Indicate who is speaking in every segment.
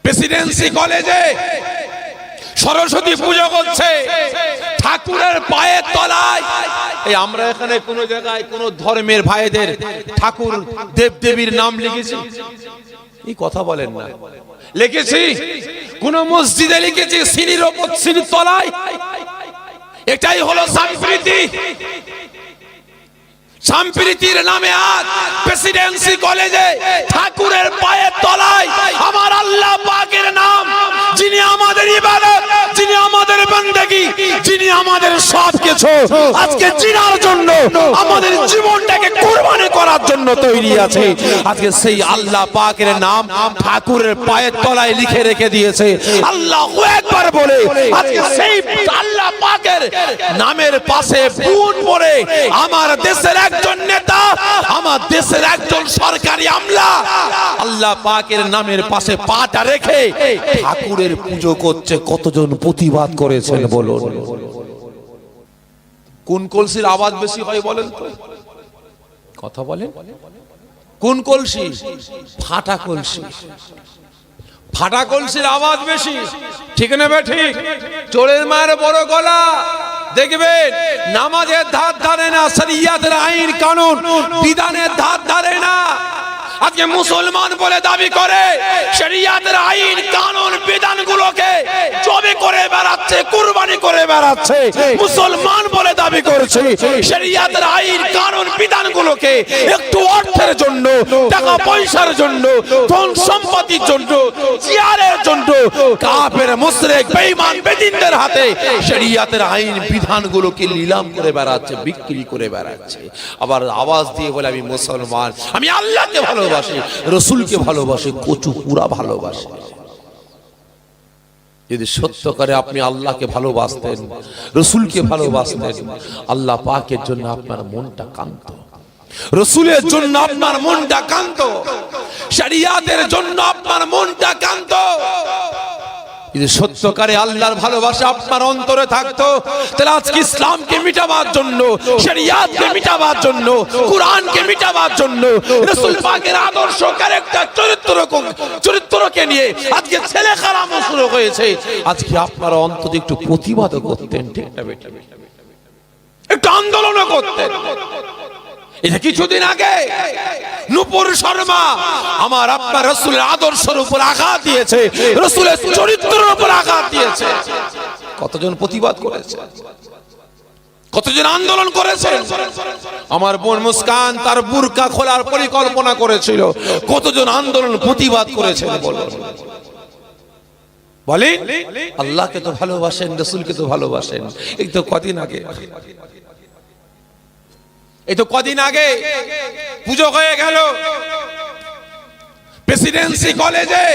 Speaker 1: Presidency কলেজে সরস্বতী পুজো করছে ঠাকুরের পায়ের তলায়। এই আমরা এখানে কোন জায়গায় কোন ধর্মের ভাইদের ঠাকুর দেবদেবীর নাম লিখেছি? এই কথা বলেন না। লিখেছি? কোন মসজিদে লিখেছি সিঁড়ির ওপর সিঁড়ির তলায়? এটাই হলো সম্প্রীতি। সম্প্রীতির নামে আজ প্রেসিডেন্সি কলেজে ঠাকুরের পায়ের তলায় আমার আল্লাহ পাকের নাম, যিনি আমাদের ইবাদত, যিনি আমাদের বান্দাগি, যিনি আমাদের সবকিছু আজকে চিনার জন্য আমাদের জীবনটাকে কুরবানি করার জন্য তৈরি আছে, আজকে সেই আল্লাহ পাকের নাম ঠাকুরের পায়ের তলায় লিখে রেখে দিয়েছে। আল্লাহু আকবার বলে আজকে সেই আল্লাহ পাকের নামের পাশে বুট পড়ে আমার দেশের একজন নেতা, আমার দেশের একজন সরকারি আমলা আল্লাহ পাকের নামের পাশে পাটা রেখে ঠাকুরের পুজো করছে। কতজন প্রতিবাদ করেছেন বলুন? কোন কলসির আওয়াজ বেশি হয় বলেন তো? কথা বলেন। কোন কলসি? ফাটা কলসি। ফাটা কলসির আওয়াজ বেশি, ঠিক না বে ঠিক? চোরের মায়ের বড় গলা, দেখবেন নামাজের ধার ধারে না, শরিয়াতের আইন কানুন বিধানের ধার ধারে না। আজকে মুসলমান বলে দাবি করে শরিয়াতের আইন কানুন বিধানগুলোকে জবে করে বেড়াচ্ছে, কুরবানি করে বেড়াচ্ছে। মুসলমান বলে দাবি করছে শরিয়াতের আইন কানুন বিধানগুলোকে একটু অর্থের জন্য, টাকা পয়সার জন্য, ধন সম্পত্তির জন্য, চেয়ারের জন্য কাফের মুশরিক বেঈমান বেদিনদের হাতে শরিয়াতের আইন বিধানগুলোকে নিলাম করে বেড়াচ্ছে, বিক্রি করে বেড়াচ্ছে। আবার আওয়াজ দিয়ে বলে আমি মুসলমান, আমি আল্লাহকে ভালোবাসি, রসুলকে ভালোবাসি, কচু পুরা ভালোবাসি। যদি সত্য করে আপনি আল্লাহকে ভালোবাসতেন, রসুলকে ভালোবাসতেন, আল্লাহ পাকের জন্য আপনার মনটা কান্ত, রসুলের জন্য আপনার মনটা কান্ত, শরিয়াতের জন্য আপনার মনটা কান্ত। যদি সত্যকারে আল্লাহর ভালোবাসা আপনার অন্তরে থাকতো, তাহলে আজকে ইসলামকে মিটাবার জন্য, শরিয়াতকে মিটাবার জন্য, কুরআনকে মিটাবার জন্য, রাসূল পাকের আদর্শ ক্যারেক্টার চরিত্রকে নিয়ে আজকে ছেলে খারাপ শুরু হয়েছে। আজকে আপনারা অন্তত একটু প্রতিবাদ করতেন, ঠিক না বেটা? একটু আন্দোলন করতেন। এটা কিছুদিন আগে নূপুর শর্মা আমার আপনার রাসূলের আদর্শের উপর আঘাত দিয়েছে, রাসূলের চরিত্রের উপর আঘাত দিয়েছে। কতজন প্রতিবাদ করেছে, কতজন আন্দোলন করেছে? আমার বোন মুস্কান তার বুরকা খোলার পরিকল্পনা করেছিল, কতজন আন্দোলন প্রতিবাদ করেছেন বলুন? বলেন। আল্লাহকে তো ভালোবাসেন, রাসূলকে তো ভালোবাসেন। এই তো কদিন আগে, এই তো কদিন আগে পুজো হয়ে গেল প্রেসিডেন্সি কলেজে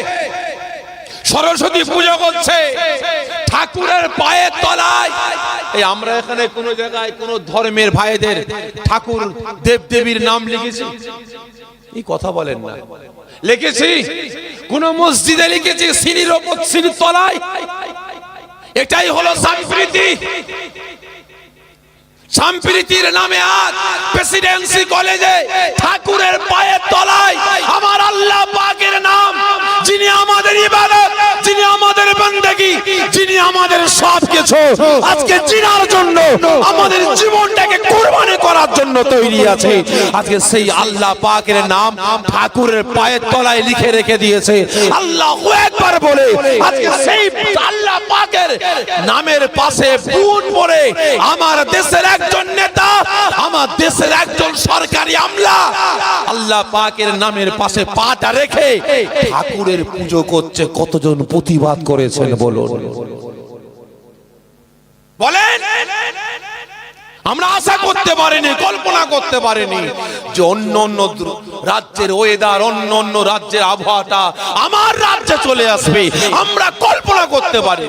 Speaker 1: সরস্বতী পুজো করছে ঠাকুরের পায়ের তলায়। এই আমরা এখানে কোন জায়গায় কোন ধর্মের ভাইদের ঠাকুর দেবদেবীর নাম লিখেছি? এই কথা বলেন না। লিখেছি? কোন মসজিদে লিখেছি সিঁড়ির ওপর সিঁড়ির তলায়? এটাই হলো সম্প্রীতি। সম্প্রীতির নামে আজ প্রেসিডেন্সি কলেজে ঠাকুরের পায়ের তলায় আমার আল্লাহ পাকের নাম, যিনি আমাদের ইবাদত, যিনি আমাদের বান্দাগি, যিনি আমাদের সবকিছু আজকে চিনার জন্য আমাদের জীবনটাকে কুরবানি করার জন্য তৈরি আছে, আজকে সেই আল্লাহ পাকের নাম ঠাকুরের পায়ের তলায় লিখে রেখে দিয়েছে। আল্লাহু আকবার বলে আজকে সেই আল্লাহ পাকের নামের পাশে বুট পড়ে আমার দেশের একজন নেতা, আমার দেশের একজন সরকারি আমলা আল্লাহ পাকের নামের পাশে পাটা রেখে ঠাকুরের পুজো করছে। কতজন প্রতিবাদ করেছেন বলুন? বলেন। আমরা আশা করতে পারিনি, কল্পনা করতে পারিনি যে অন্য অন্য রাজ্যের ওয়েদার, অন্য অন্য রাজ্যের আবহাওয়াটা আমার রাজ্যে চলে আসবে। আমরা কল্পনা করতে পারি।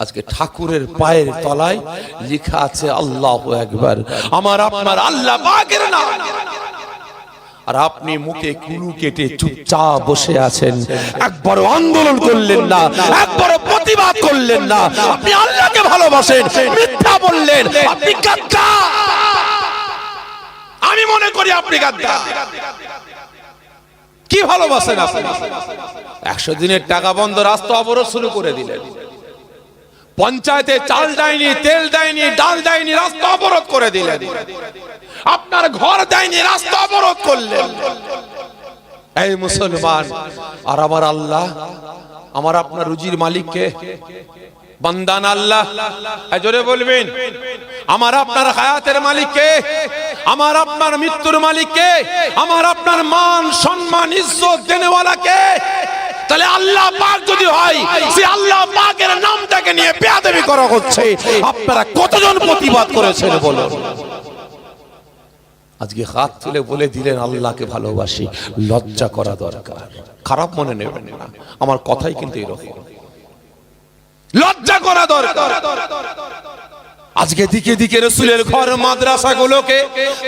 Speaker 1: আজকে ঠাকুরের পায়ের তলায় লেখা আছে আল্লাহু আকবার, আমার আপনার আল্লাহ পাকের নাম। আর আপনি মুখে কুলু কেটে চুপচাপ বসে আছেন, একবারও আন্দোলন করলেন না, একবারও প্রতিবাদ করলেন না। আপনি আল্লাহকে ভালোবাসেন, মিথ্যা বললেন, আপনি গাদ্দার। আমি মনে করি আপনি গাদ্দার। কি ভালোবাসেন আপনি? 100 দিনের টাকা বন্ধ, রাস্তা অবরোধ শুরু করে দিলেন। পঞ্চায়েতে চাল দেয়নি, তেল দেয়নি, ডাল দেয়নি, রাস্তা অবরোধ করে দিলেন। আপনার ঘর দেয়নি, রাস্তা অবরোধ করলেন। এই মুসলমান, আর আমার আল্লাহ, আমার আপনার রুজির মালিক কে? বান্দান আল্লাহ। জোরে বলবেন, আমার আপনার হায়াতের মালিক কে? আমার আপনার মৃত্যুর মালিক কে? আমার আপনার মান সম্মান ইজ্জত দেনেওয়ালা কে? তাহলে আল্লাহ পাক যদি হয়, সে আল্লাহ পাকের নামটাকে নিয়ে বেয়াদবি করা হচ্ছে, আপনারা কতজন প্রতিবাদ করেছেন বলুন? আজকে হাত তুলে বলে দিলেন আল্লাহকে ভালোবাসি, লজ্জা করা দরকার। খারাপ মনে নেবেন না, আমার কথাই কিন্তু এরকম। লজ্জা করা দরকার। আজকে দিকে দিকে রাসূলের ঘর মাদ্রাসাগুলোকে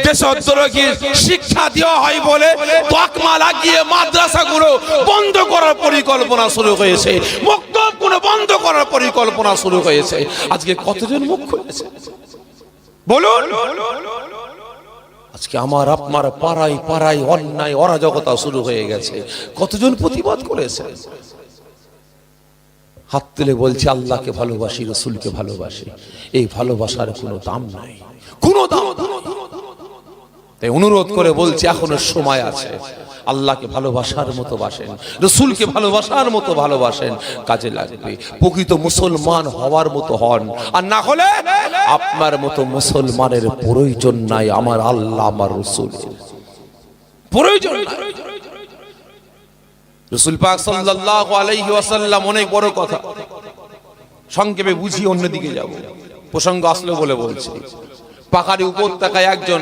Speaker 1: দেশদ্রোহী শিক্ষা দেওয়া হয় বলে তকমা লাগিয়ে মাদ্রাসাগুলো বন্ধ করার পরিকল্পনা শুরু হয়েছে, মক্তবগুলো বন্ধ করার পরিকল্পনা শুরু হয়েছে। আজকে কতজন মুখ খুলেছে বলুন? আজকে আমার আপনার পাড়ায় পাড়ায় অন্যায় অরাজকতা শুরু হয়ে গেছে, কতজন প্রতিবাদ করেছে? হাত তুলে বলছে আল্লাহকে ভালোবাসি, রাসূলকে ভালোবাসি। এই ভালোবাসার কোনো দাম নাই, কোনো দাম। তাই অনুরোধ করে বলছি, এখনো সময় আছে। আল্লাহকে ভালোবাসার মতো বাসেন, রাসূলকে ভালোবাসার মতো ভালোবাসেন, কাজে লাগবে। প্রকৃত মুসলমান হওয়ার মতো হন, আর না হলে আপনার মতো মুসলমানের প্রয়োজন নাই। আমার আল্লাহ, আমার রাসূলের প্রয়োজন নাই। রাসূল পাক সাল্লাল্লাহু আলাইহি ওয়াসাল্লাম, অনেক বড় কথা, সংক্ষেপে বুঝিয়ে অন্যদিকে যাব, প্রসঙ্গ আসলো বলে বলছি। পাহাড়ি উপত্যকায় একজন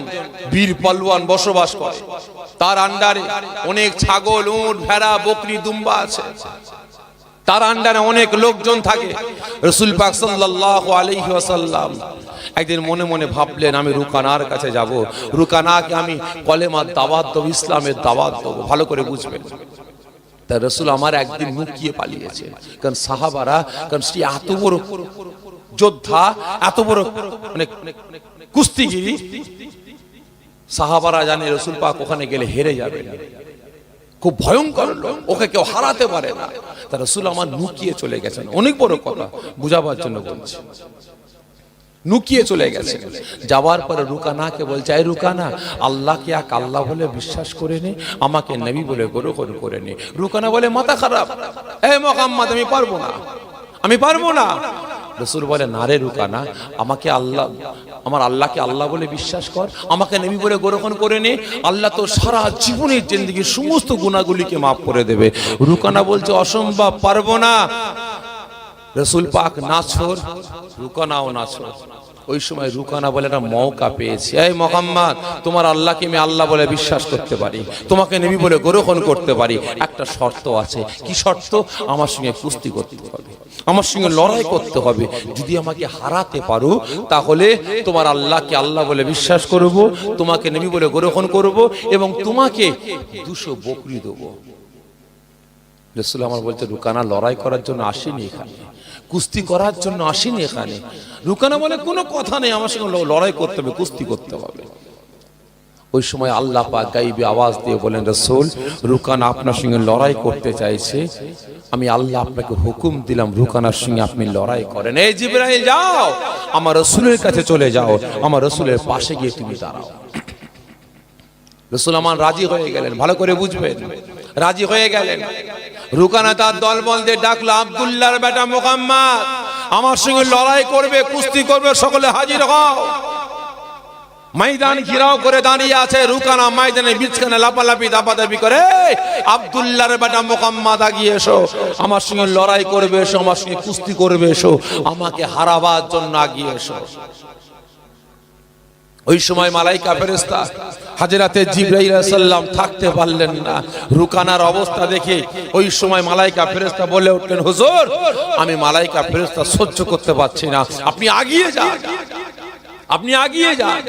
Speaker 1: বীর পালোয়ান বসবাস করে, তার আন্ডারে অনেক ছাগল, উট, ভেড়া, বকরি, দুম্বা আছে, তার আন্ডারে অনেক লোকজন থাকে। রাসূল পাক সাল্লাল্লাহু আলাইহি ওয়াসাল্লাম একদিন মনে মনে ভাবলেন, আমি রুকানার কাছে যাব, রুকানাকে আমি কলেমার দাওয়াত দেব, ইসলামের দাওয়াত দেব। ভালো করে বুঝবেন, তার রাসূল আমার একদিন মুখিয়ে পালিয়েছে। কারণ সাহাবারা, কারণ সে এত বড় যোদ্ধা, এত বড় মানে কুস্তিগিরি, সাহাবারা জানে রাসূল পাক ওখানে গেলে হেরে যাবে, খুব ভয়ঙ্কর লোক, ওকে কেউ হারাতে পারে না। তার রাসূল আমার লুকিয়ে চলে গেছেন। অনেক বড় কথা, বুঝাবার জন্য বলছি। লুকিয়ে চলে গেছে। যাওয়ার পরে রুকানাকে বলছে, এই রুকানা, আল্লাহকে এক আল্লাহ বলে বিশ্বাস করে নে, আমাকে নবী বলে গ্রহণ করে নে। রুকানা বলে, মাথা খারাপ, এই মুহাম্মদ, আমি পারবো না, আমি পারবো না। রাসূল বলে, না রে রুকানা, আমাকে আল্লাহ, আমার আল্লাহকে আল্লাহ বলে বিশ্বাস কর, আমাকে নবী বলে গ্রহণ করে নে, আল্লাহ তো সারা জীবনের জিন্দেগির সমস্ত গুনাহগুলিকে মাফ করে দেবে। রুকানা বলছে, অসম্ভব, পারবো না। রাসূল পাক নাছোর, রুকানাও নাছোর। ওই সময় রুকানা বলে, একটা মওকা পেয়েছি, এই মুহাম্মদ, তোমার আল্লাহকে আমি আল্লাহ বলে বিশ্বাস করতে পারি, তোমাকে নবী বলে গ্রহণ করতে পারি, একটা শর্ত আছে। কি শর্ত? আমার সঙ্গে কুস্তি করতে হবে, আমার সঙ্গে লড়াই করতে হবে। যদি আমাকে হারাতে পারো, তাহলে তোমার আল্লাহকে আল্লাহ বলে বিশ্বাস করব, তোমাকে নবী বলে গ্রহণ করব, এবং তোমাকে 200 বকরি দেব। রাসূল আমার বলতে, রুকানা লড়াই করার জন্য আসেনি এখানে, কুস্তি করার জন্য আসেনি এখানে। রুকানা বলে, কোনো কথা নেই, আমার সঙ্গে লড়াই করতে হবে, কুস্তি করতে হবে। ওই সময় আল্লাহ পাক গায়বী আওয়াজ দিয়ে বলেন, রাসূল, রুকানা আপনার সঙ্গে লড়াই করতে চাইছে, আমি আল্লাহ আপনাকে হুকুম দিলাম, রুকানার সঙ্গে আপনি লড়াই করেন। এই জিবরাইল, যাও আমার রাসূলের কাছে চলে যাও, আমার রাসূলের পাশে গিয়ে তুমি দাঁড়াও। রাসূল আমার রাজি হয়ে গেলেন। ভালো করে বুঝবেন, রাজি হয়ে গেলেন। রুকানা তার দলবল দিয়ে ডাকলো, আব্দুল্লাহর বেটা মুহাম্মদ, আমার সঙ্গে লড়াই করবে, কুস্তি করবে, সকলে হাজির হও। ময়দান ঘিরাও করে দাঁড়িয়ে আছে। রুকানা ময়দানে বিছখানে লাপালাপি দাপাদাপি করে, আব্দুল্লাহর বেটা মুহাম্মদ, আগিয়ে এসো, আমার সঙ্গে লড়াই করবে এসো, আমার সঙ্গে কুস্তি করবে এসো, আমাকে হারাবার জন্য আগিয়ে এসো। ওই সময় মালাইকা ফেরেশতা হযরতে জিবরাইল আলাইহিস সালাম থাকতে পারলেন না। রুকানার অবস্থা দেখে ওই সময় মালাইকা ফেরেশতা বলে উঠলেন, হুজুর, আমি মালাইকা ফেরেশতা সহ্য করতে পারছি না, আপনি আগিয়ে যান, আপনি আগিয়ে যান।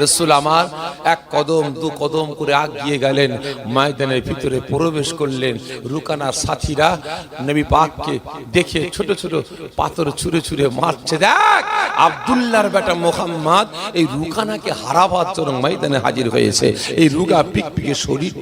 Speaker 1: রাসূল আমার এক কদম দু কদম করে আগিয়ে গেলেন, ময়দানের ভিতরে প্রবেশ করলেন। রুকানার সাথীরা নবী পাককে দেখে ছোট ছোট পাথর ছুঁড়ে ছুঁড়ে মারছে। দেখ, আব্দুল্লাহর বেটা মুহাম্মদ এই রুকানাকে হারাবার জন্য ময়দানে হাজির হয়েছে। এই রুগা পিকপিকে শরীর,